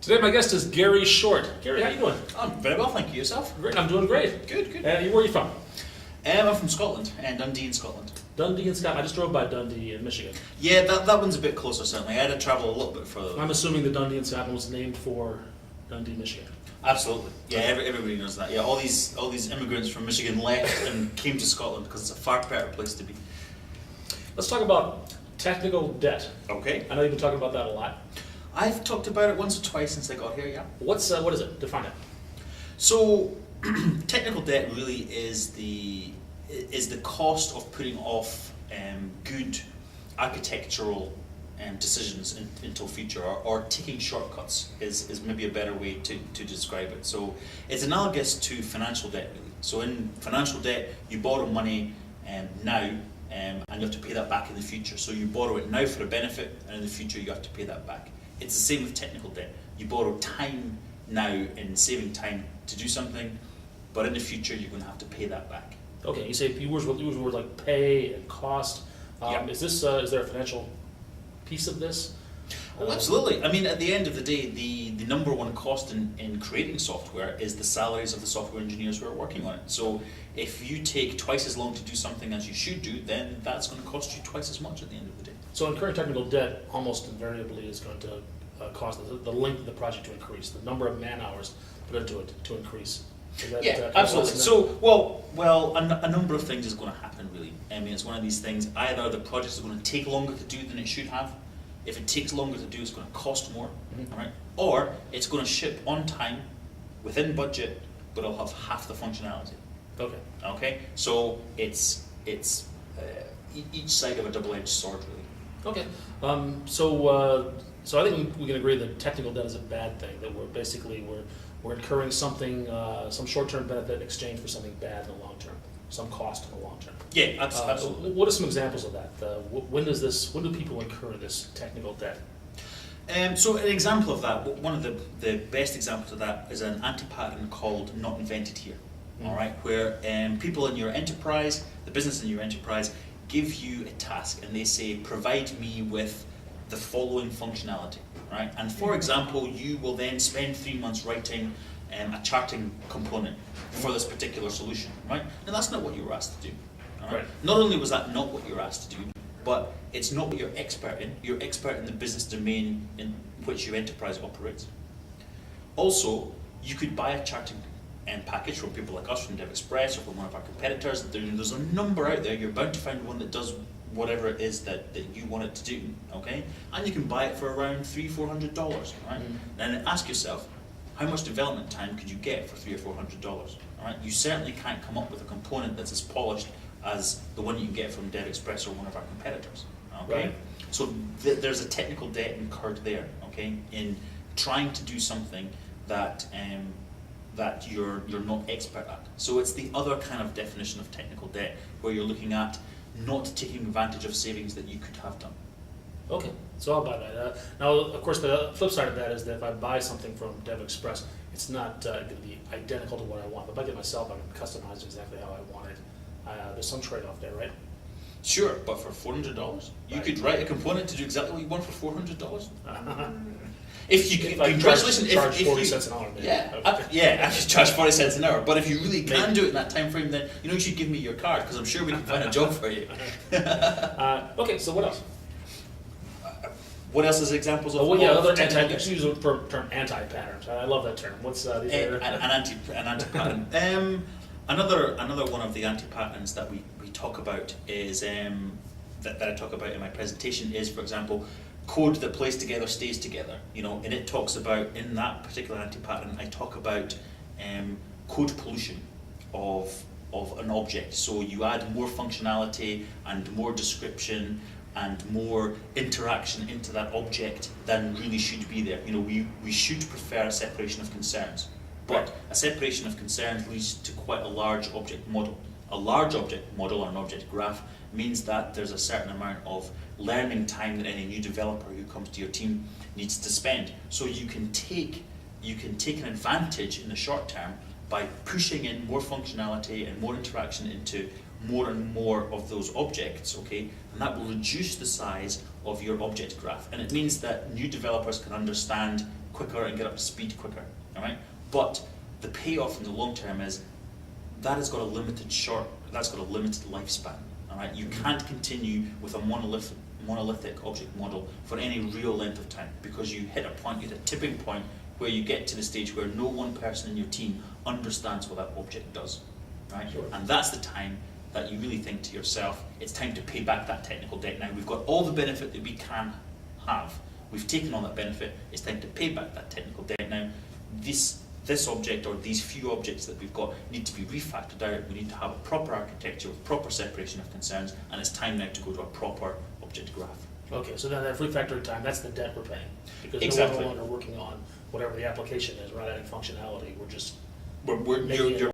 Today my guest is Gary Short. Gary, how you doing? I'm very well, thank you. Yourself? Great, I'm doing great. Good, good. And where are you from? I'm from Scotland, and Dundee in Scotland. Dundee in Scotland. I just drove by Dundee in Michigan. Yeah, that one's a bit closer, certainly. I had to travel a little bit further. I'm assuming the Dundee in Scotland was named for Dundee, Michigan. Absolutely. Yeah, everybody knows that. Yeah, all these immigrants from Michigan left and came to Scotland because it's a far better place to be. Let's talk about technical debt. Okay. I know you've been talking about that a lot. I've talked about it once or twice since I got here, yeah. What is it? Define it. So, technical debt really is the cost of putting off good architectural decisions until future, or taking shortcuts is maybe a better way to describe it. So it's analogous to financial debt really. So in financial debt, you borrow money now, and you have to pay that back in the future. So you borrow it now for a benefit, and in the future you have to pay that back. It's the same with technical debt. You borrow time now in saving time to do something, but in the future you're going to have to pay that back. Okay, you say you use words like pay and cost. Yeah. Is there a financial piece of this? Well, absolutely. I mean, at the end of the day, the number one cost in creating software is the salaries of the software engineers who are working on it. So if you take twice as long to do something as you should do, then that's going to cost you twice as much at the end of the day. So incurring technical debt almost invariably is going to cause the length of the project to increase, the number of man hours put into it to increase. Yeah, absolutely. So, well, a number of things is going to happen really. I mean, it's one of these things, either the project is going to take longer to do than it should have. If it takes longer to do, it's going to cost more, all right? Or it's going to ship on time, within budget, but it'll have half the functionality. Okay. Okay, so it's each side of a double-edged sword, really. Okay. So I think we can agree that technical debt is a bad thing. That we're incurring something, some short-term benefit in exchange for something bad in the long term, some cost in the long term. Yeah, absolutely. What are some examples of that? When do people incur this technical debt? So an example of that, one of the best examples of that is an anti-pattern called Not Invented Here. All right, where people in your enterprise, the business in your enterprise, give you a task and they say, provide me with the following functionality, right? And for example, you will then spend 3 months writing a charting component for this particular solution, right? Now that's not what you were asked to do. All right? Not only was that not what you were asked to do, but it's not what you're expert in. You're expert in the business domain in which your enterprise operates. Also, you could buy a charting package from people like us, from DevExpress, or from one of our competitors. There's a number out there. You're bound to find one that does whatever it is that you want it to do, okay? And you can buy it for around $300-400, right? Then ask yourself, how much development time could you get for $300 or $400? All right? You certainly can't come up with a component that's as polished as the one you can get from DevExpress or one of our competitors, okay? Right. So there's a technical debt incurred there, okay, in trying to do something that that you're not expert at. So it's the other kind of definition of technical debt, where you're looking at not taking advantage of savings that you could have done. Okay, so I'll buy that. Now, of course, the flip side of that is that if I buy something from DevExpress, it's not going to be identical to what I want. But if I get it myself, I can customize exactly how I want it. There's some trade-off there, right? Sure, but for $400, you could write a component to do exactly what you want for $400. If you can, charge 40 cents an hour. Maybe. Yeah, I should charge 40 cents an hour. But if you really can do it in that time frame, then you should give me your card, because I'm sure we can find a job for you. Okay, so what else? What else is examples of? Other let's use the term anti-patterns. I love that term. What's an anti-pattern? Another one of the anti-patterns that we talk about is that I talk about in my presentation is, for example, code that plays together stays together. And it talks about, in that particular anti-pattern, I talk about code pollution of an object. So you add more functionality and more description and more interaction into that object than really should be there. We should prefer a separation of concerns, but a separation of concerns leads to quite a large object model. A large object model, or an object graph, means that there's a certain amount of learning time that any new developer who comes to your team needs to spend. So you can take an advantage in the short term by pushing in more functionality and more interaction into more and more of those objects, okay? And that will reduce the size of your object graph, and it means that new developers can understand quicker and get up to speed quicker, all right? But the payoff in the long term is that has got a limited lifespan, all right? You can't continue with a monolithic object model for any real length of time, because you hit a tipping point where you get to the stage where no one person in your team understands what that object does, right? Sure. And that's the time that you really think to yourself, it's time to pay back that technical debt. Now we've got all the benefit that we can have. We've taken on that benefit. It's time to pay back that technical debt. Now this object, or these few objects that we've got, need to be refactored out. We need to have a proper architecture with proper separation of concerns, and it's time now to go to a proper object graph. Okay, so then that refactoring time, that's the debt we're paying. Because Exactly. we're no longer working on whatever the application is, we're not adding functionality, we're just You're